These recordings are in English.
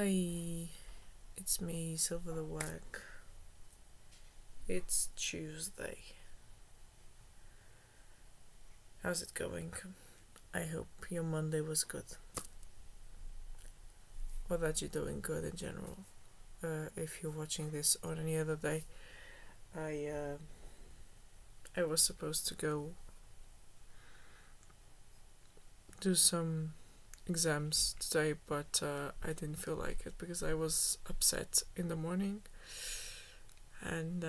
Hi, it's me, Silver the Wag. It's Tuesday. How's it going? I hope your Monday was good. Or that you're doing good in general. If you're watching this on any other day, I was supposed to go do some exams today, but I didn't feel like it because I was upset in the morning, and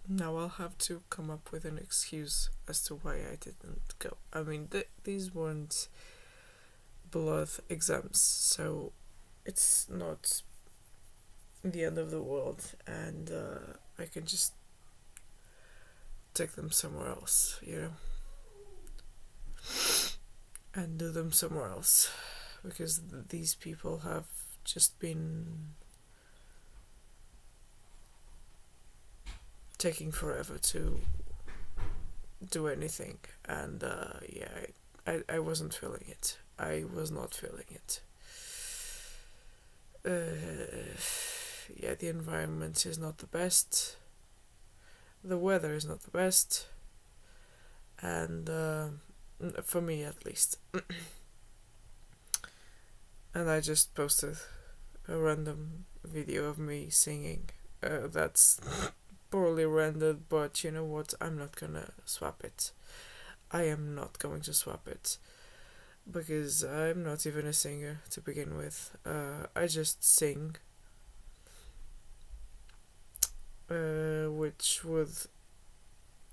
now I'll have to come up with an excuse as to why I didn't go. I mean, these weren't blood exams, so it's not the end of the world, and I can just take them somewhere else, and do them somewhere else, because these people have just been taking forever to do anything, and I wasn't feeling it. I was not feeling it. The environment is not the best. The weather is not the best, and for me at least. And I just posted a random video of me singing. That's poorly rendered, but you know what? I'm not gonna swap it. I am not going to swap it, because I'm not even a singer to begin with. I just sing, which would,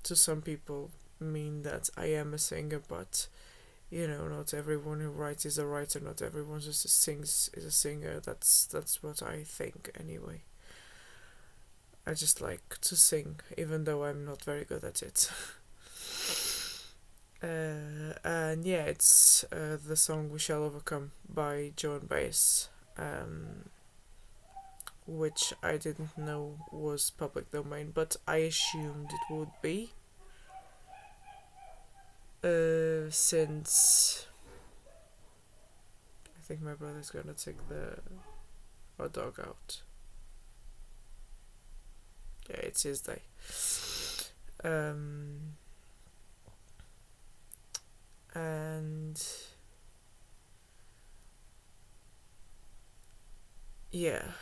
to some people, mean that I am a singer, but not everyone who writes is a writer. Not everyone just sings is a singer. That's what I think anyway. I just like to sing, even though I'm not very good at it. And yeah, it's the song "We Shall Overcome" by Joan Baez, which I didn't know was public domain, but I assumed it would be, since I think my brother's gonna take our dog out. Yeah, it's his day. And yeah,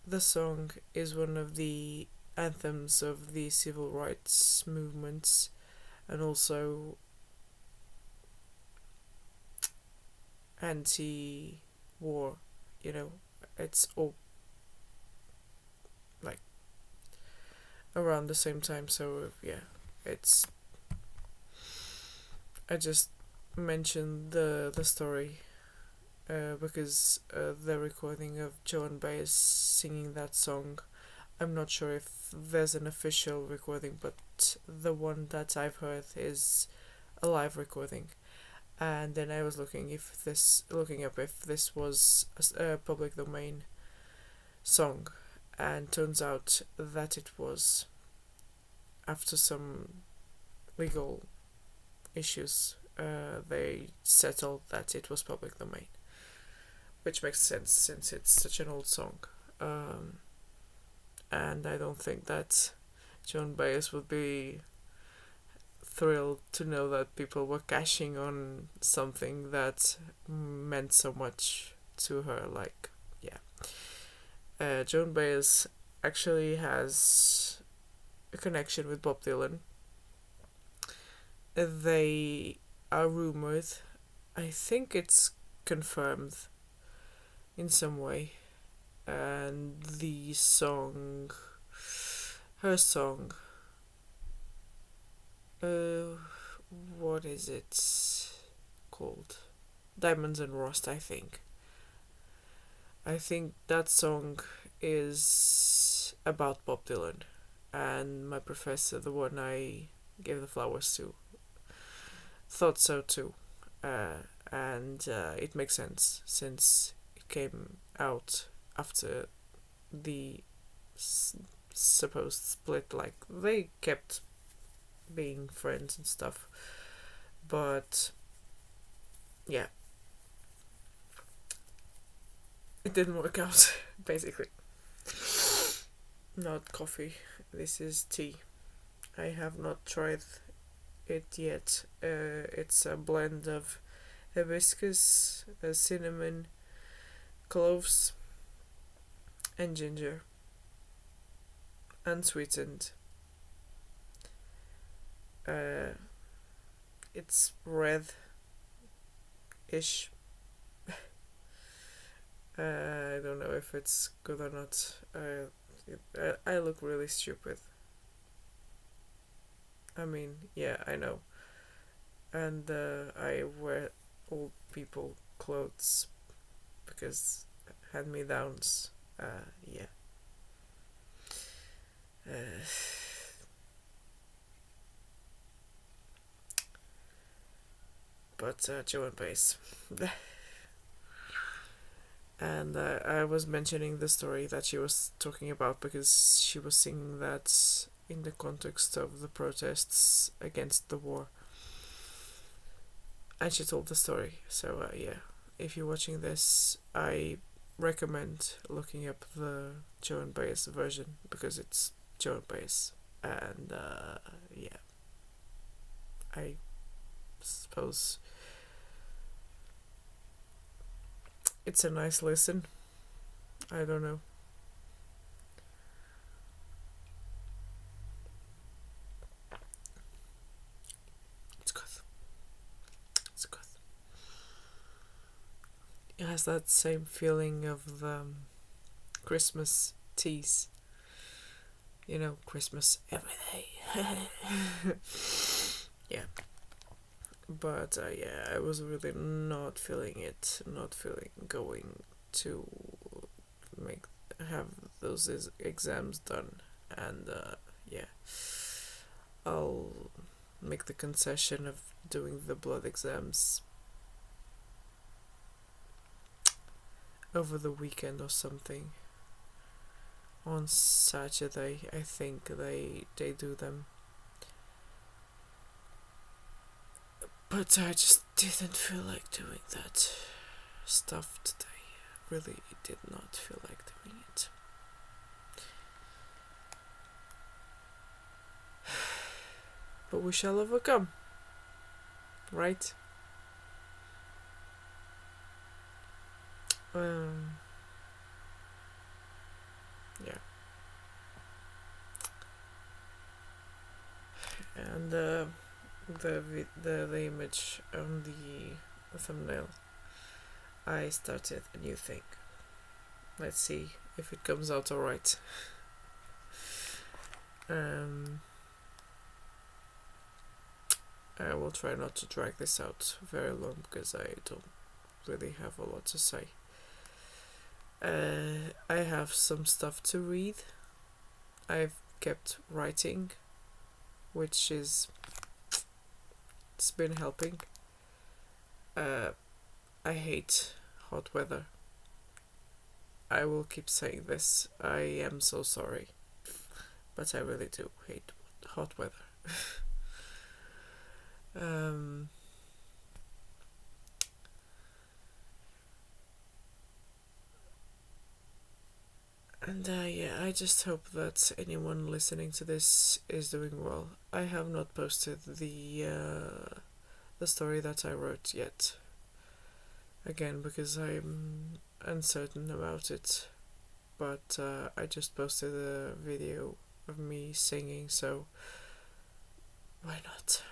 the song is one of the anthems of the civil rights movements, and also anti-war. It's all like around the same time. So yeah, it's. I just mentioned the story because the recording of Joan Baez singing that song, I'm not sure if there's an official recording, but the one that I've heard is a live recording. And then I was looking up if this was a public domain song, and turns out that it was, after some legal issues. They settled that it was public domain, which makes sense since it's such an old song. And I don't think that Joan Baez would be thrilled to know that people were cashing on something that meant so much to her. Joan Baez actually has a connection with Bob Dylan. They are rumored, I think it's confirmed in some way, and her song, what is it called? Diamonds and Rust, I think. I think that song is about Bob Dylan, and my professor, the one I gave the flowers to, thought so too. And it makes sense since it came out after the supposed split. Like, they kept being friends and stuff, but yeah, it didn't work out, basically. Not coffee. This is tea. I have not tried it yet. It's a blend of hibiscus, cinnamon, cloves, and ginger, unsweetened. It's red-ish. I don't know if it's good or not. I look really stupid. I mean, yeah, I know. And I wear old people clothes because hand-me-downs. Yeah. But Joe and Bass. And I was mentioning the story that she was talking about because she was singing that in the context of the protests against the war. And she told the story. So, yeah, if you're watching this, I recommend looking up the Joe and Bass version because it's Joe and Bass. And, yeah, I suppose it's a nice listen. I don't know. It's good. It's good. It has that same feeling of the Christmas teas. You know, Christmas every day. Yeah. But yeah, I was really not feeling it. Not feeling going to have those exams done. And yeah, I'll make the concession of doing the blood exams over the weekend or something. On Saturday, I think they do them. But I just didn't feel like doing that stuff today. Really did not feel like doing it. But we shall overcome. Right? Yeah. And the image on the thumbnail, I started a new thing. Let's see if it comes out alright. I will try not to drag this out very long because I don't really have a lot to say. I have some stuff to read. I've kept writing, which it's been helping. I hate hot weather. I will keep saying this. I am so sorry. But I really do hate hot weather. And yeah, I just hope that anyone listening to this is doing well. I have not posted the story that I wrote yet. Again, because I'm uncertain about it. But I just posted a video of me singing, so why not?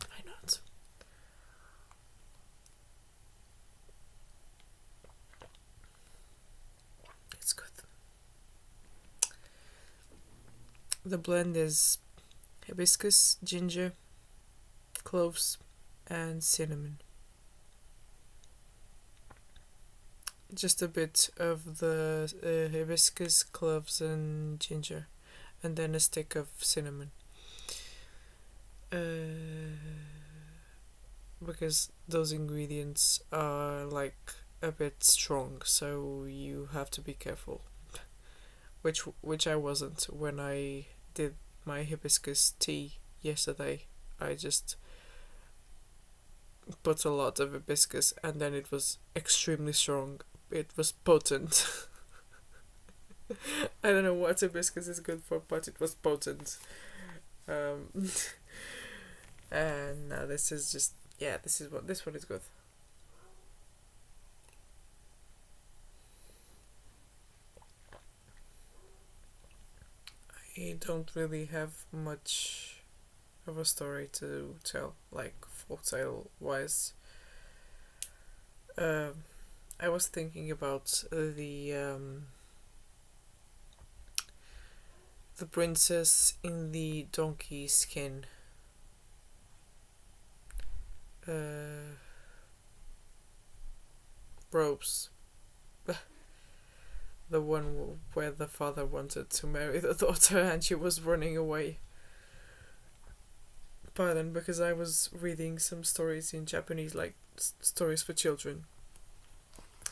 Why not? It's good. The blend is hibiscus, ginger, cloves, and cinnamon. Just a bit of the hibiscus, cloves, and ginger, and then a stick of cinnamon. Because those ingredients are like a bit strong, so you have to be careful. Which I wasn't when I did my hibiscus tea yesterday. I just put a lot of hibiscus, and then it was extremely strong. It was potent. I don't know what hibiscus is good for, but it was potent. Um, and now this is just, yeah, this one is good. I don't really have much of a story to tell, like folktale wise. I was thinking about the princess in the donkey skin. Robes. The one where the father wanted to marry the daughter and she was running away. Pardon, because I was reading some stories in Japanese, like stories for children,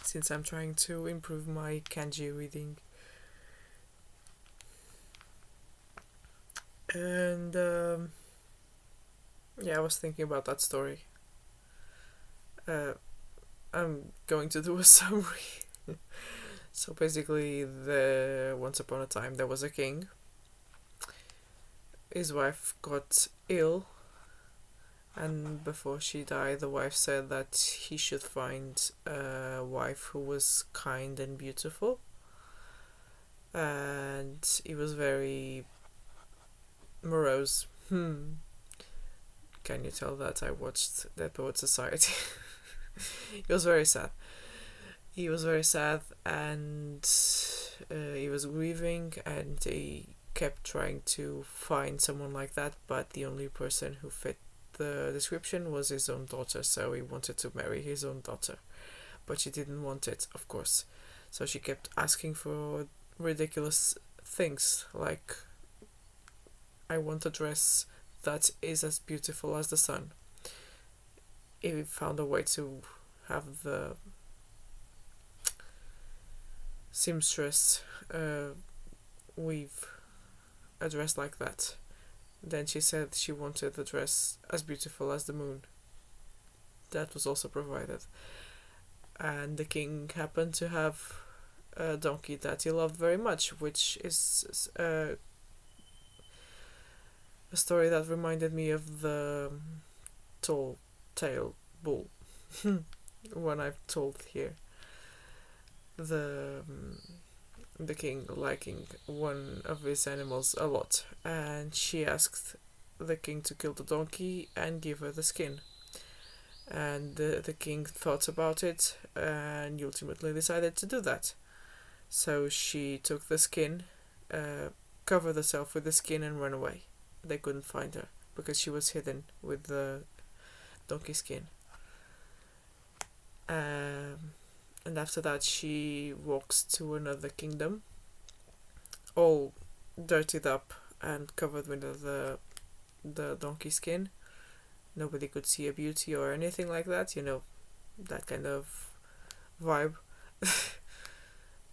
since I'm trying to improve my kanji reading. And yeah, I was thinking about that story. I'm going to do a summary. So basically, once upon a time there was a king. His wife got ill, and before she died, the wife said that he should find a wife who was kind and beautiful. And he was very morose. Can you tell that I watched Dead Poet Society? He was very sad. He was very sad, and he was grieving, and he kept trying to find someone like that, but the only person who fit the description was his own daughter, so he wanted to marry his own daughter. But she didn't want it, of course. So she kept asking for ridiculous things, like, I want a dress that is as beautiful as the sun. He found a way to have the seamstress weave a dress like that. Then she said she wanted a dress as beautiful as the moon. That was also provided. And the king happened to have a donkey that he loved very much, which is a story that reminded me of the tall tail bull one I've told here. The king liking one of his animals a lot, and she asked the king to kill the donkey and give her the skin. And the king thought about it and ultimately decided to do that. So she took the skin, covered herself with the skin, and ran away. They couldn't find her because she was hidden with the donkey skin. And after that she walks to another kingdom, all dirtied up and covered with the donkey skin. Nobody could see her beauty or anything like that, that kind of vibe.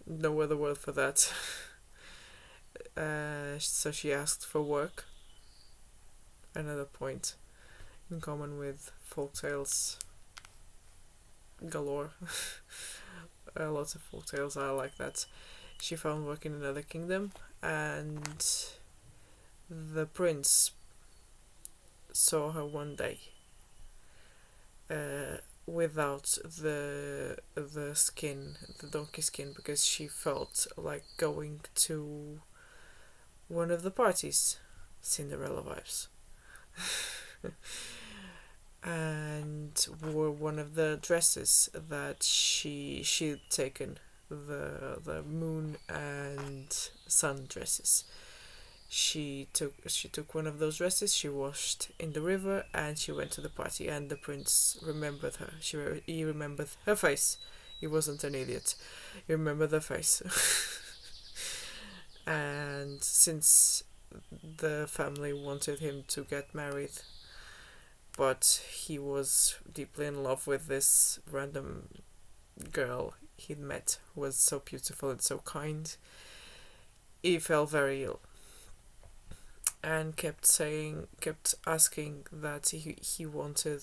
No other word for that. So she asked for work. Another point in common with folktales galore. Lots of folktales are like that. She found work in another kingdom, and the prince saw her one day without the skin, the donkey skin, because she felt like going to one of the parties. Cinderella vibes. And wore one of the dresses that she'd taken, the moon and sun dresses. She took one of those dresses, she washed in the river, and she went to the party. And the prince remembered her. He remembered her face. He wasn't an idiot. He remembered her face. And since the family wanted him to get married, but he was deeply in love with this random girl he'd met who was so beautiful and so kind, he fell very ill and kept asking that he wanted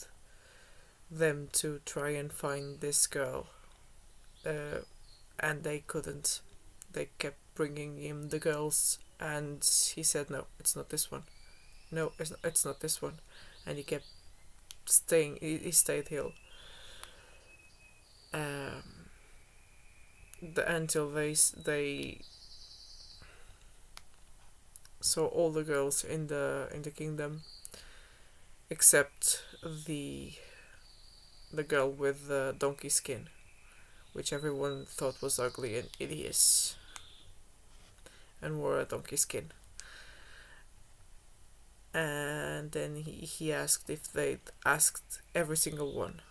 them to try and find this girl, and they couldn't. They kept bringing him the girls, and he said, "No, it's not this one. No, it's not this one," and he kept staying. He stayed here until they saw all the girls in the kingdom, except the girl with the donkey skin, which everyone thought was ugly and hideous, and wore a donkey skin. And then he asked if they'd asked every single one,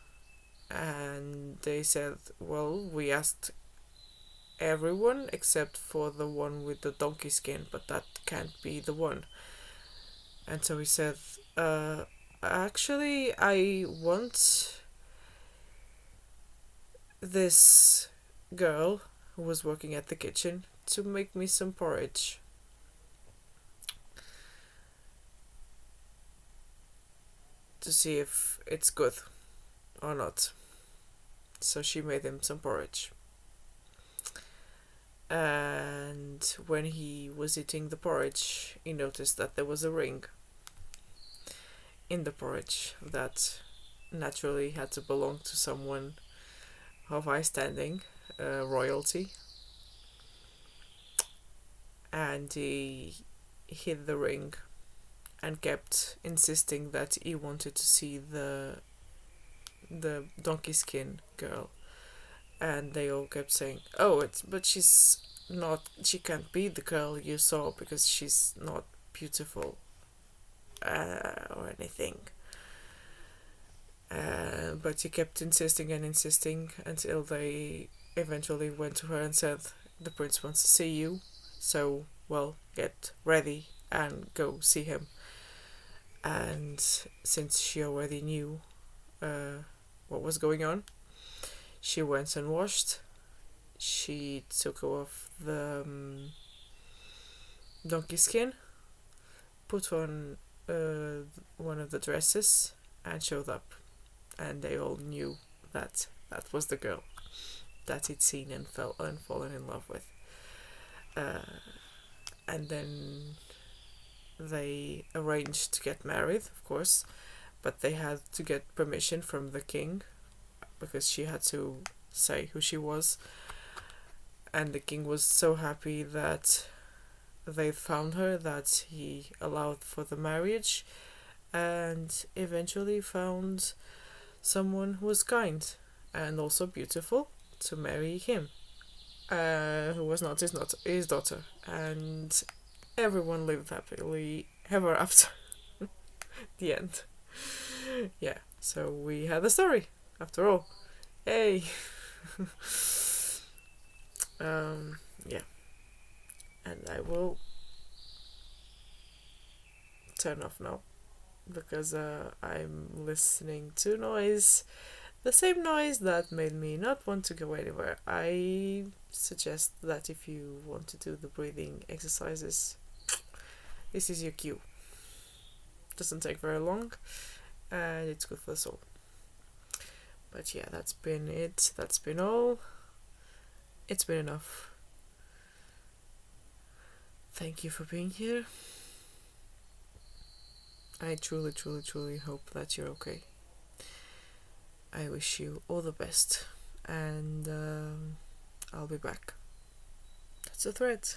and they said, well, we asked everyone except for the one with the donkey skin, but that can't be the one. And so he said, actually, I want this girl who was working at the kitchen to make me some porridge. To see if it's good or not. So she made him some porridge. And when he was eating the porridge, he noticed that there was a ring in the porridge that naturally had to belong to someone of high standing, royalty. And he hid the ring and kept insisting that he wanted to see the donkey skin girl. And they all kept saying, oh, but she's not, she can't be the girl you saw because she's not beautiful or anything. But he kept insisting and insisting until they eventually went to her and said, the prince wants to see you, so, well, get ready and go see him. And since she already knew what was going on, she went and washed. She took off the donkey skin, put on one of the dresses, and showed up. And they all knew that that was the girl that he'd seen and fallen in love with. And then they arranged to get married, of course, but they had to get permission from the king because she had to say who she was. And the king was so happy that they found her that he allowed for the marriage and eventually found someone who was kind and also beautiful to marry him, who was not his daughter. And everyone lived happily ever after. The end. Yeah, so we had a story after all. Yay! Yeah, and I will turn off now because I'm listening to noise, the same noise that made me not want to go anywhere. I suggest that if you want to do the breathing exercises, this is your cue. Doesn't take very long and it's good for the soul. But yeah, that's been it. That's been all. It's been enough. Thank you for being here. I truly, truly, truly hope that you're okay. I wish you all the best. And I'll be back. That's a threat.